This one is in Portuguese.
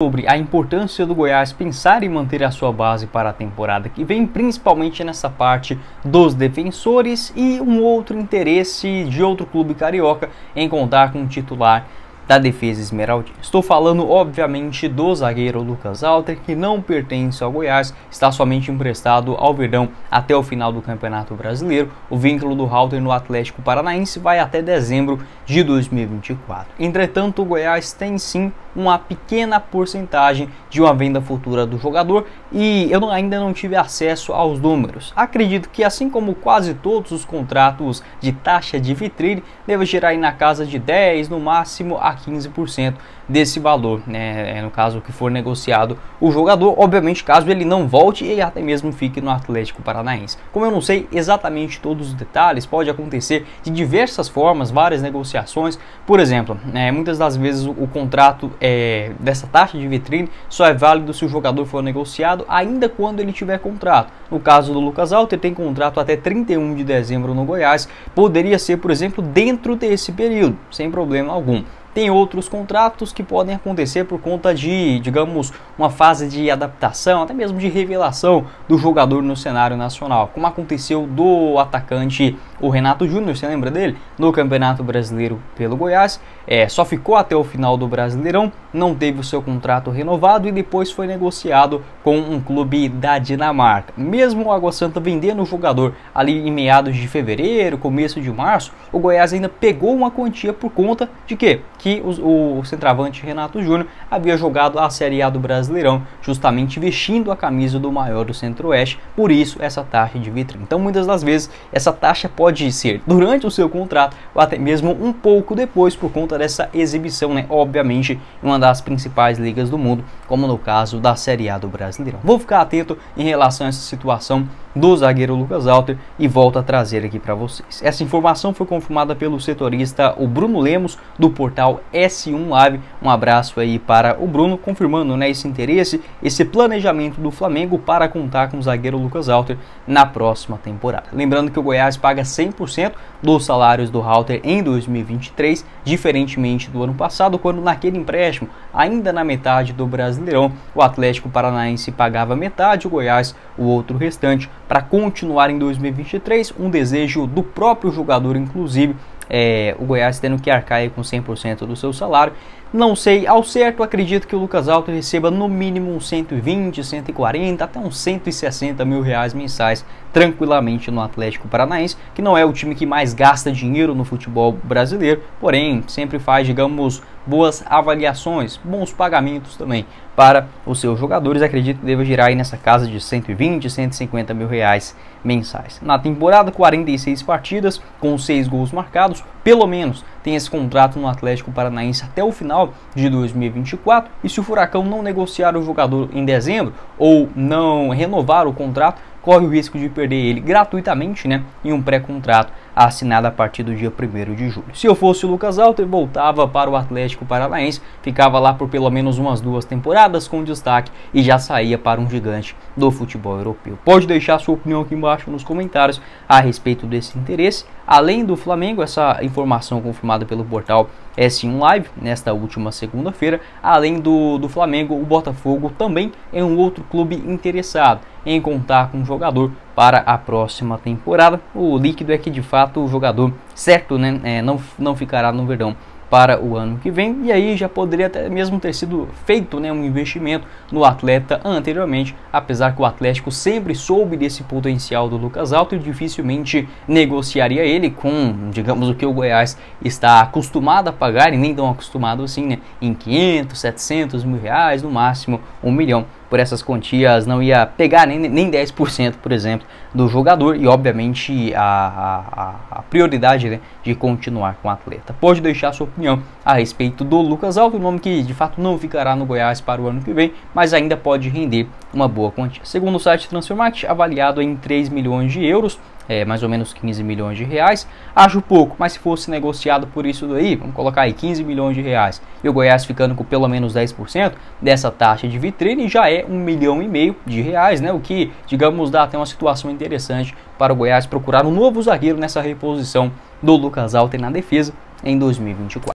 Sobre a importância do Goiás pensar em manter a sua base para a temporada que vem, principalmente nessa parte dos defensores, e um outro interesse de outro clube carioca em contar com um titular da defesa esmeraldina. Estou falando, obviamente, do zagueiro Lucas Halter, que não pertence ao Goiás, está somente emprestado ao Verdão até o final do Campeonato Brasileiro. O vínculo do Halter no Atlético Paranaense vai até dezembro de 2024. Entretanto, o Goiás tem sim uma pequena porcentagem de uma venda futura do jogador e eu ainda não tive acesso aos números. Acredito que, assim como quase todos os contratos de taxa de vitrine, deve girar aí na casa de 10, no máximo a 15% desse valor, né? No caso que for negociado o jogador, obviamente caso ele não volte e até mesmo fique no Atlético Paranaense. Como eu não sei exatamente todos os detalhes, pode acontecer de diversas formas, várias negociações. Por exemplo, muitas das vezes o contrato dessa taxa de vitrine só é válido se o jogador for negociado ainda quando ele tiver contrato. No caso do Lucas Halter, tem contrato até 31 de dezembro no Goiás, poderia ser, por exemplo, dentro desse período, sem problema algum. Tem outros contratos que podem acontecer por conta de, digamos, uma fase de adaptação, até mesmo de revelação do jogador no cenário nacional, como aconteceu do atacante o Renato Júnior, você lembra dele? No Campeonato Brasileiro pelo Goiás, só ficou até o final do Brasileirão, não teve o seu contrato renovado e depois foi negociado com um clube da Dinamarca. Mesmo o Água Santa vendendo o jogador ali em meados de fevereiro, começo de março, o Goiás ainda pegou uma quantia por conta de quê? Que o centroavante Renato Júnior havia jogado a Série A do Brasileirão, justamente vestindo a camisa do maior do Centro-Oeste, por isso essa taxa de vitrine. Então, muitas das vezes, essa taxa pode ser durante o seu contrato ou até mesmo um pouco depois, por conta dessa exibição, né? Obviamente, em uma das principais ligas do mundo, como no caso da Série A do Brasileirão. Vou ficar atento em relação a essa situação do zagueiro Lucas Halter e volto a trazer aqui para vocês. Essa informação foi confirmada pelo setorista o Bruno Lemos, do portal S1 Live. Um abraço aí para o Bruno, confirmando, né, esse interesse, esse planejamento do Flamengo para contar com o zagueiro Lucas Halter na próxima temporada. Lembrando que o Goiás paga 100% dos salários do Halter em 2023, diferentemente do ano passado, quando naquele empréstimo, ainda na metade do Brasileirão, o Atlético Paranaense pagava metade, o Goiás o outro restante, para continuar em 2023, um desejo do próprio jogador, inclusive, o Goiás tendo que arcar aí com 100% do seu salário. Não sei ao certo, acredito que o Lucas Halter receba no mínimo uns 120, 140, até uns 160 mil reais mensais, tranquilamente no Atlético Paranaense, que não é o time que mais gasta dinheiro no futebol brasileiro, porém sempre faz, digamos, boas avaliações, bons pagamentos também para os seus jogadores. Acredito que deva girar aí nessa casa de 120, 150 mil reais mensais. Na temporada, 46 partidas com 6 gols marcados, pelo menos tem esse contrato no Atlético Paranaense até o final de 2024, e se o Furacão não negociar o jogador em dezembro ou não renovar o contrato, corre o risco de perder ele gratuitamente, né, em um pré-contrato assinado a partir do dia 1º de julho. Se eu fosse o Lucas Halter, voltava para o Atlético Paranaense, ficava lá por pelo menos umas 2 temporadas com destaque e já saía para um gigante do futebol europeu. Pode deixar sua opinião aqui embaixo nos comentários a respeito desse interesse. Além do Flamengo, essa informação confirmada pelo portal S1 Live nesta última segunda-feira, além do Flamengo, o Botafogo também é um outro clube interessado em contar com um jogador para a próxima temporada. O líquido é que de fato o jogador certo, né, não ficará no Verdão para o ano que vem, e aí já poderia até mesmo ter sido feito, né, um investimento no atleta anteriormente, apesar que o Atlético sempre soube desse potencial do Lucas Halter, dificilmente negociaria ele com, digamos, o que o Goiás está acostumado a pagar, e nem tão acostumado assim, né, em 500, 700 mil reais, no máximo 1 milhão. Por essas quantias não ia pegar nem 10%, por exemplo, do jogador, e obviamente a prioridade, né, de continuar com o atleta. Pode deixar sua opinião a respeito do Lucas Halter, um nome que de fato não ficará no Goiás para o ano que vem, mas ainda pode render uma boa quantia. Segundo o site Transfermarkt, avaliado em 3 milhões de euros, mais ou menos 15 milhões de reais, acho pouco, mas se fosse negociado por isso daí, vamos colocar aí 15 milhões de reais, e o Goiás ficando com pelo menos 10% dessa taxa de vitrine, já é 1,5 milhão de reais, né? O que, digamos, dá até uma situação interessante para o Goiás procurar um novo zagueiro nessa reposição do Lucas Halter na defesa em 2024.